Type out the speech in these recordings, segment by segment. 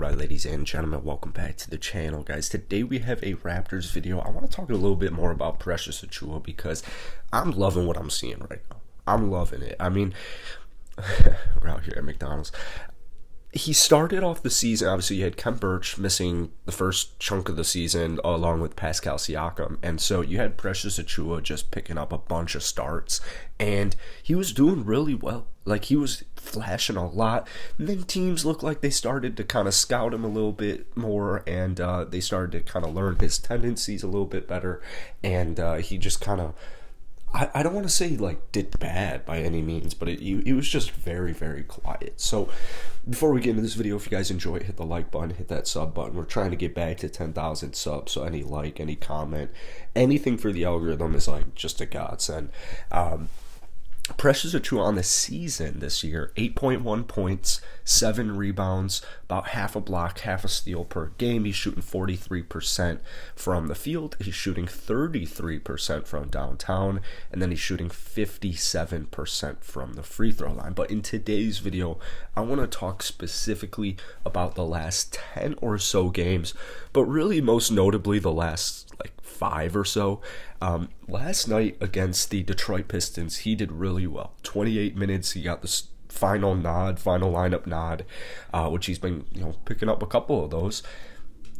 Alright, ladies and gentlemen, welcome back to the channel, guys. Today we have a Raptors video. I want to talk a little bit more about Precious Achiuwa because I'm loving what I'm seeing right now. I'm loving it. I mean, we're out here at McDonald's. He started off the season, obviously you had Khem Birch missing the first chunk of the season along with Pascal Siakam, and so you had Precious Achiuwa just picking up a bunch of starts, and he was doing really well. Like, he was flashing a lot, and then teams looked like they started to kind of scout him a little bit more, and they started to kind of learn his tendencies a little bit better, and he just kind of, I don't want to say like did bad by any means, but it was just very, very quiet. So before we get into this video, if you guys enjoy it, hit the like button, hit that sub button. We're trying to get back to 10,000 subs, so any like, any comment, anything for the algorithm is like just a godsend. Precious Achiuwa on the season this year, 8.1 points, 7 rebounds, about half a block, half a steal per game. He's shooting 43% from the field. He's shooting 33% from downtown, and then he's shooting 57% from the free throw line. But in today's video, I want to talk specifically about the last 10 or so games, but really most notably the last like 5 or so. Last night against the Detroit Pistons, he did really well. 28 minutes, he got the final lineup nod, which he's been, picking up a couple of those.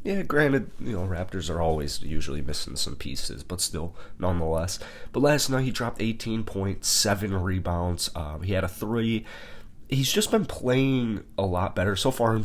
Yeah, granted, Raptors are always usually missing some pieces, but still, nonetheless. But last night he dropped 18 points, 7 rebounds. He had a 3. He's just been playing a lot better so far.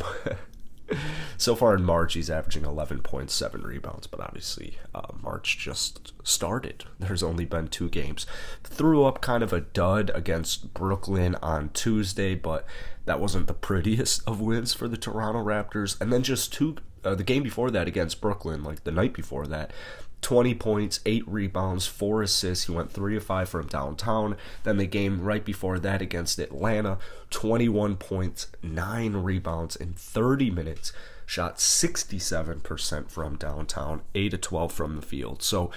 So far in March, he's averaging 11.7 rebounds, but obviously March just started. There's only been 2 games. Threw up kind of a dud against Brooklyn on Tuesday, but that wasn't the prettiest of wins for the Toronto Raptors. And then just the game before that against Brooklyn, like the night before that, 20 points, 8 rebounds, 4 assists. He went 3 of 5 from downtown. Then the game right before that against Atlanta, 21 points, 9 rebounds in 30 minutes. Shot 67% from downtown, 8 of 12 from the field. So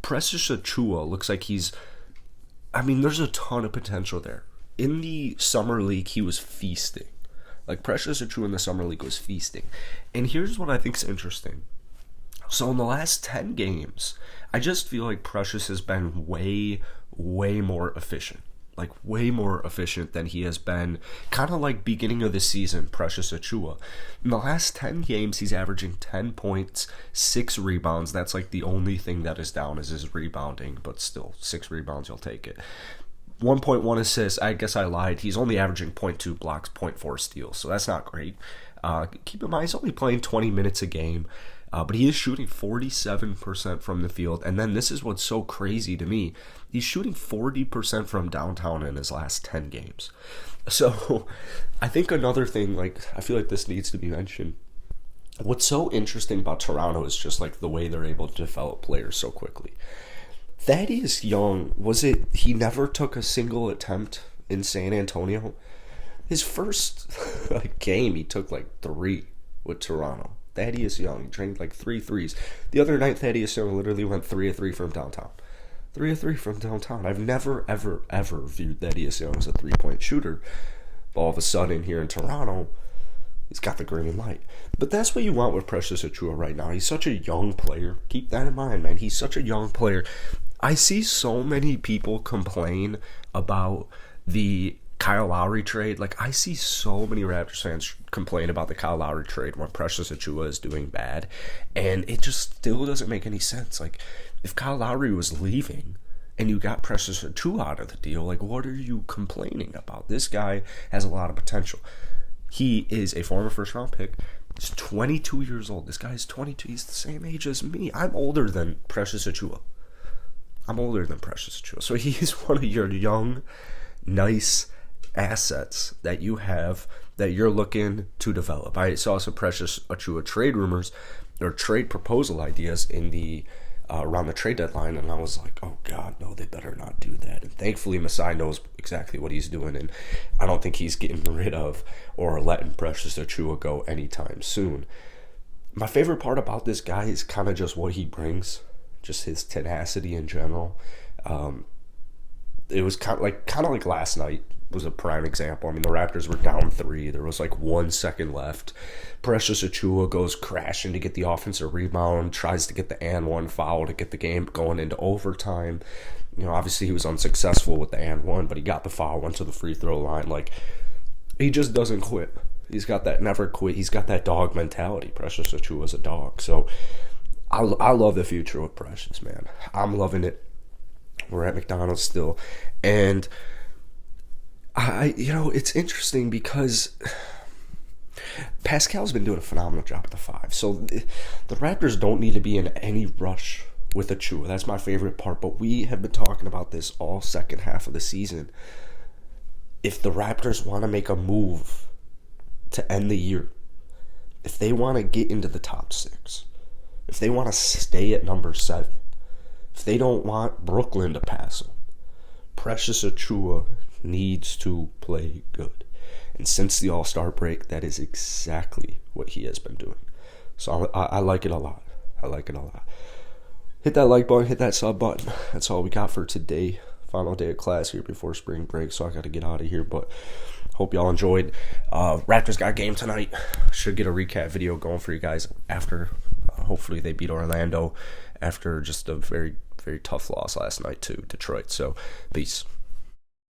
Precious Achiuwa looks like there's a ton of potential there. In the Summer League, he was feasting. Like, Precious Achiuwa in the Summer League was feasting. And here's what I think is interesting. So in the last 10 games, I just feel like Precious has been way, way more efficient. Like, way more efficient than he has been kind of like beginning of the season, Precious Achiuwa. In the last 10 games, he's averaging 10 points, 6 rebounds. That's like the only thing that is down is his rebounding, but still, 6 rebounds, you'll take it. 1.1 assists, I guess I lied. He's only averaging 0.2 blocks, 0.4 steals, so that's not great. Keep in mind, he's only playing 20 minutes a game. But he is shooting 47% from the field. And then this is what's so crazy to me. He's shooting 40% from downtown in his last 10 games. So I think another thing, I feel like this needs to be mentioned. What's so interesting about Toronto is just the way they're able to develop players so quickly. Thaddeus Young, he never took a single attempt in San Antonio? His first game, he took 3 with Toronto. Thaddeus Young drained 3 threes. The other night, Thaddeus Young literally went 3 of 3 from downtown. 3 of 3 from downtown. I've never, ever, ever viewed Thaddeus Young as a 3-point shooter. But all of a sudden, here in Toronto, he's got the green light. But that's what you want with Precious Achiuwa right now. He's such a young player. Keep that in mind, man. He's such a young player. I see so many people complain about the Kyle Lowry trade. I see so many Raptors fans complain about the Kyle Lowry trade when Precious Achiuwa is doing bad, and it just still doesn't make any sense. If Kyle Lowry was leaving and you got Precious Achiuwa out of the deal, what are you complaining about? This guy has a lot of potential. He is a former first-round pick. He's 22 years old. This guy is 22. He's the same age as me. I'm older than Precious Achiuwa. So he's one of your young, nice assets that you have that you're looking to develop. I saw some Precious Achiuwa trade rumors or trade proposal ideas in the around the trade deadline, and I was like, oh god, no, they better not do that. And thankfully Masai knows exactly what he's doing, and I don't think he's getting rid of or letting Precious Achiuwa go anytime soon. My favorite part about this guy is kind of just what he brings, just his tenacity in general. It was kind of like last night. was a prime example. I mean, the Raptors were down 3. There was like 1 second left. Precious Achiuwa goes crashing to get the offensive rebound, tries to get the and one foul to get the game going into overtime. You know, obviously he was unsuccessful with the and one, but he got the foul, went to the free throw line. Like, he just doesn't quit. He's got that never quit. He's got that dog mentality. Precious Achiuwa's a dog. So I love the future with Precious, man. I'm loving it. We're at McDonald's still. And it's interesting because Pascal's been doing a phenomenal job at the 5. So the Raptors don't need to be in any rush with Achiuwa. That's my favorite part. But we have been talking about this all second half of the season. If the Raptors want to make a move to end the year, if they want to get into the top 6, if they want to stay at number 7, if they don't want Brooklyn to pass them, Precious Achiuwa needs to play good. And since the All-Star break, that is exactly what he has been doing. So I like it a lot. I like it a lot. Hit that like button, hit that sub button. That's all we got for today. Final day of class here before spring break, so I got to get out of here. But hope y'all enjoyed. Raptors got a game tonight. Should get a recap video going for you guys after. Hopefully they beat Orlando after just a very, very tough loss last night to Detroit. So, peace.